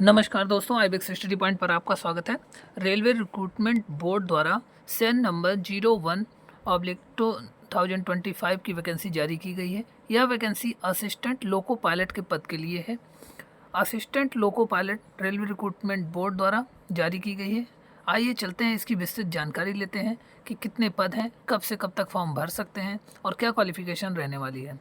नमस्कार दोस्तों, Ibex study point पर आपका स्वागत है। रेलवे रिक्रूटमेंट बोर्ड द्वारा सेन नंबर 01/2025 की वैकेंसी जारी की गई है। यह वैकेंसी असिस्टेंट लोको पायलट के पद के लिए है। Assistant loco pilot railway recruitment board द्वारा जारी की गई है। आइए चलते हैं, इसकी विस्तृत जानकारी लेते हैं कि कितने पद हैं, कब से कब तक फॉर्म भर सकते हैं और क्या क्वालिफिकेशन रहने वाली है।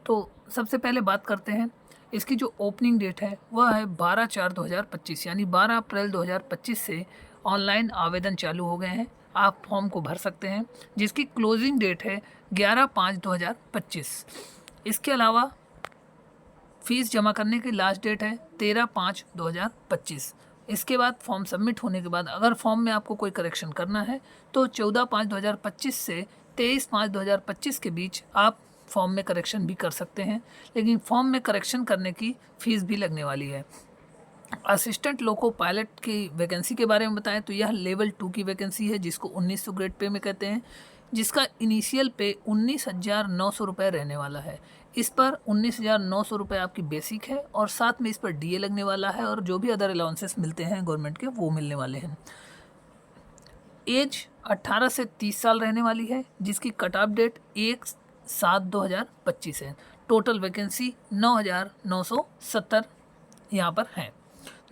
तो सबसे पहले बात करते हैं, इसकी जो ओपनिंग डेट है वह है 12/4/2025, यानी 12 अप्रैल 2025 से ऑनलाइन आवेदन चालू हो गए हैं। आप फॉर्म को भर सकते हैं, जिसकी क्लोजिंग डेट है 11/5/2025। इसके अलावा फीस जमा करने की लास्ट डेट है 13/5/2025। इसके बाद फॉर्म सबमिट होने के बाद अगर फॉर्म में आपको कोई करेक्शन करना है तो 14/5/2025 से 23/5/2025 के बीच आप फॉर्म में करेक्शन भी कर सकते हैं, लेकिन फॉर्म में करेक्शन करने की फ़ीस भी लगने वाली है। असिस्टेंट लोको पायलट की वैकेंसी के बारे में बताएं तो यह लेवल 2 की वैकेंसी है, जिसको 1900 ग्रेड पे में कहते हैं, जिसका इनिशियल पे 19,900 रुपये रहने वाला है। इस पर 19,900 रुपये आपकी बेसिक है और साथ में इस पर डीए लगने वाला है और जो भी अदर अलाउंसेस मिलते हैं गवर्नमेंट के वो मिलने वाले हैं। एज 18 से 30 साल रहने वाली है, जिसकी कट ऑफ डेट 1/7/2025 है। टोटल वैकेंसी 9,970 यहाँ पर हैं।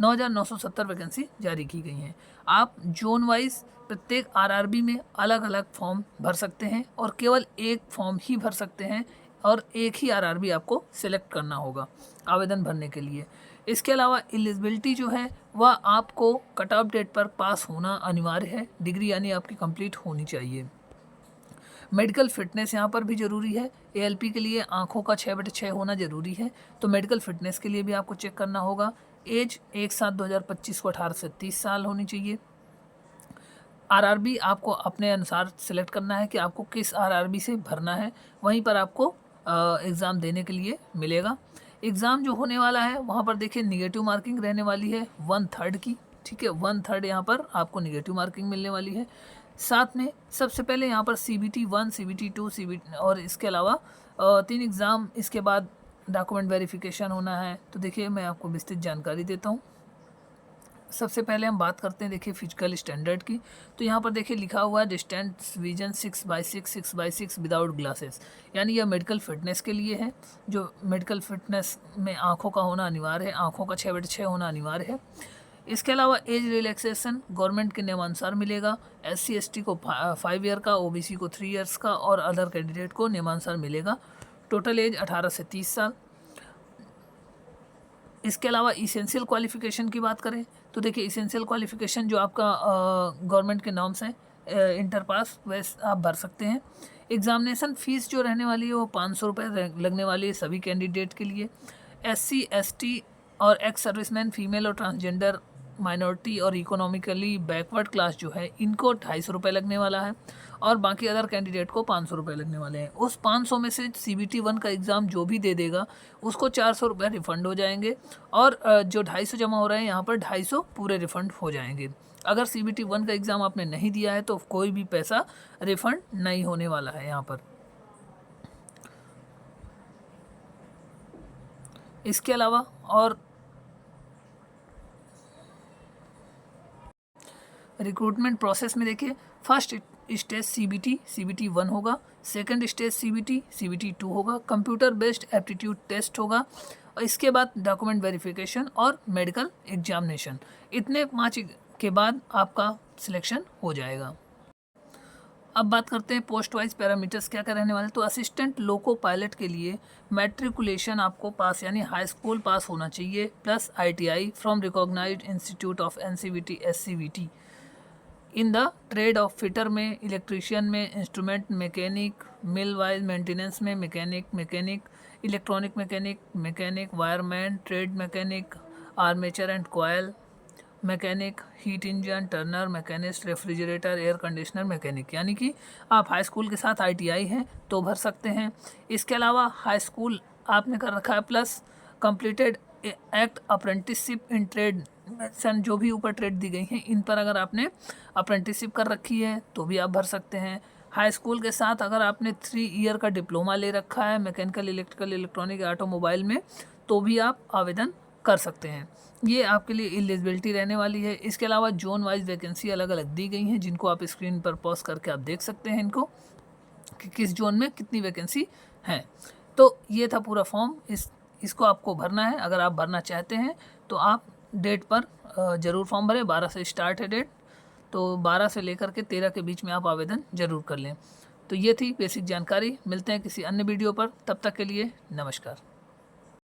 9,970 वैकेंसी जारी की गई हैं। आप जोन वाइज प्रत्येक आरआरबी में अलग अलग फॉर्म भर सकते हैं और केवल एक फॉर्म ही भर सकते हैं और एक ही आरआरबी आपको सिलेक्ट करना होगा आवेदन भरने के लिए। इसके अलावा एलिजिबिलिटी जो है वह आपको कट ऑफ डेट पर पास होना अनिवार्य है, डिग्री यानी आपकी कंप्लीट होनी चाहिए। मेडिकल फिटनेस यहाँ पर भी ज़रूरी है। एएलपी के लिए आँखों का 6/6 होना ज़रूरी है, तो मेडिकल फिटनेस के लिए भी आपको चेक करना होगा। एज 1/7/2025 को 18 से 30 साल होनी चाहिए। आरआरबी आपको अपने अनुसार सिलेक्ट करना है कि आपको किस आरआरबी से भरना है, वहीं पर आपको एग्ज़ाम देने के लिए मिलेगा। एग्ज़ाम जो होने वाला है वहाँ पर देखिए निगेटिव मार्किंग रहने वाली है 1/3 की, ठीक है। 1/3 यहाँ पर आपको निगेटिव मार्किंग मिलने वाली है। साथ में सबसे पहले यहाँ पर CBT 1, CBT 2, CBT और इसके अलावा 3 एग्ज़ाम, इसके बाद डॉक्यूमेंट वेरिफिकेशन होना है। तो देखिए मैं आपको विस्तृत जानकारी देता हूँ। सबसे पहले हम बात करते हैं देखिए फिजिकल स्टैंडर्ड की। तो यहाँ पर देखिए लिखा हुआ है डिस्टेंस विजन 6/6, 6/6 विदाउट ग्लासेस, यानी यह मेडिकल फिटनेस के लिए है। जो मेडिकल फिटनेस में आँखों का होना अनिवार्य है, आँखों का 6/6 होना अनिवार्य है। इसके अलावा एज रिलैक्सेशन गवर्नमेंट के नियमानुसार मिलेगा। SC/ST को 5 ईयर का, OBC को 3 ईयर्स का और अदर कैंडिडेट को नियमानुसार मिलेगा। टोटल एज 18 से 30 साल। इसके अलावा इसेंशियल क्वालिफ़िकेशन की बात करें तो देखिए इसेंशियल क्वालिफ़िकेशन जो आपका गवर्नमेंट के नॉर्म्स हैं, इंटर पास, वैसे आप भर सकते हैं। एग्ज़ामिनेशन फ़ीस जो रहने वाली है वो 500 रुपये लगने वाली है सभी कैंडिडेट के लिए। SC/ST और एक्स सर्विसमैन, फीमेल और ट्रांसजेंडर माइनॉरिटी और इकोनॉमिकली बैकवर्ड क्लास जो है इनको 250 रुपये लगने वाला है और बाकी अदर कैंडिडेट को 500 रुपये लगने वाले हैं। उस 500 में से CBT 1 का एग्ज़ाम जो भी दे देगा उसको 400 रुपये रिफ़ंड हो जाएंगे और जो 250 जमा हो रहे हैं यहाँ पर 250 पूरे रिफ़ंड हो जाएंगे। अगर CBT 1 का एग्ज़ाम आपने नहीं दिया है तो कोई भी पैसा रिफ़ंड नहीं होने वाला है यहाँ पर। इसके अलावा और रिक्रूटमेंट प्रोसेस में देखिए फर्स्ट स्टेज CBT 1 होगा, सेकंड स्टेज CBT 2 होगा, कंप्यूटर बेस्ड एप्टीट्यूड टेस्ट होगा और इसके बाद डॉक्यूमेंट वेरिफिकेशन और मेडिकल एग्जामिनेशन। इतने 5 के बाद आपका सिलेक्शन हो जाएगा। अब बात करते हैं पोस्ट वाइज पैरामीटर्स क्या क्या रहने वाले। तो असिस्टेंट लोको पायलट के लिए मैट्रिकुलेशन आपको पास यानी हाई स्कूल पास होना चाहिए plus ITI from recognised institute of NCVT SCVT in the trade of fitter में, इलेक्ट्रीशियन में, instrument mechanic, mill wise maintenance में mechanic, electronic mechanic, wireman, trade mechanic, armature and coil mechanic, heat engine, turner, machinist, refrigerator, air conditioner mechanic, यानी कि आप high school के साथ ITI हैं तो भर सकते हैं। इसके अलावा हाई स्कूल आपने कर रखा है plus completed act apprenticeship in trade सन, जो भी ऊपर ट्रेड दी गई हैं इन पर अगर आपने अप्रेंटिसशिप कर रखी है तो भी आप भर सकते हैं। हाई स्कूल के साथ अगर आपने 3 ईयर का डिप्लोमा ले रखा है मैकेनिकल, इलेक्ट्रिकल, इलेक्ट्रॉनिक, ऑटोमोबाइल में तो भी आप आवेदन कर सकते हैं। ये आपके लिए एलिजिबिलिटी रहने वाली है। इसके अलावा जोन वाइज वैकेंसी अलग अलग दी गई हैं, जिनको आप स्क्रीन पर पॉज करके आप देख सकते हैं इनको कि किस जोन में कितनी वैकेंसी है। तो ये था पूरा फॉर्म, इसको आपको भरना है। अगर आप भरना चाहते हैं तो आप डेट पर ज़रूर फॉर्म भरें। 12 से स्टार्ट है डेट, तो 12 से लेकर के 13 के बीच में आप आवेदन ज़रूर कर लें। तो ये थी बेसिक जानकारी। मिलते हैं किसी अन्य वीडियो पर, तब तक के लिए नमस्कार।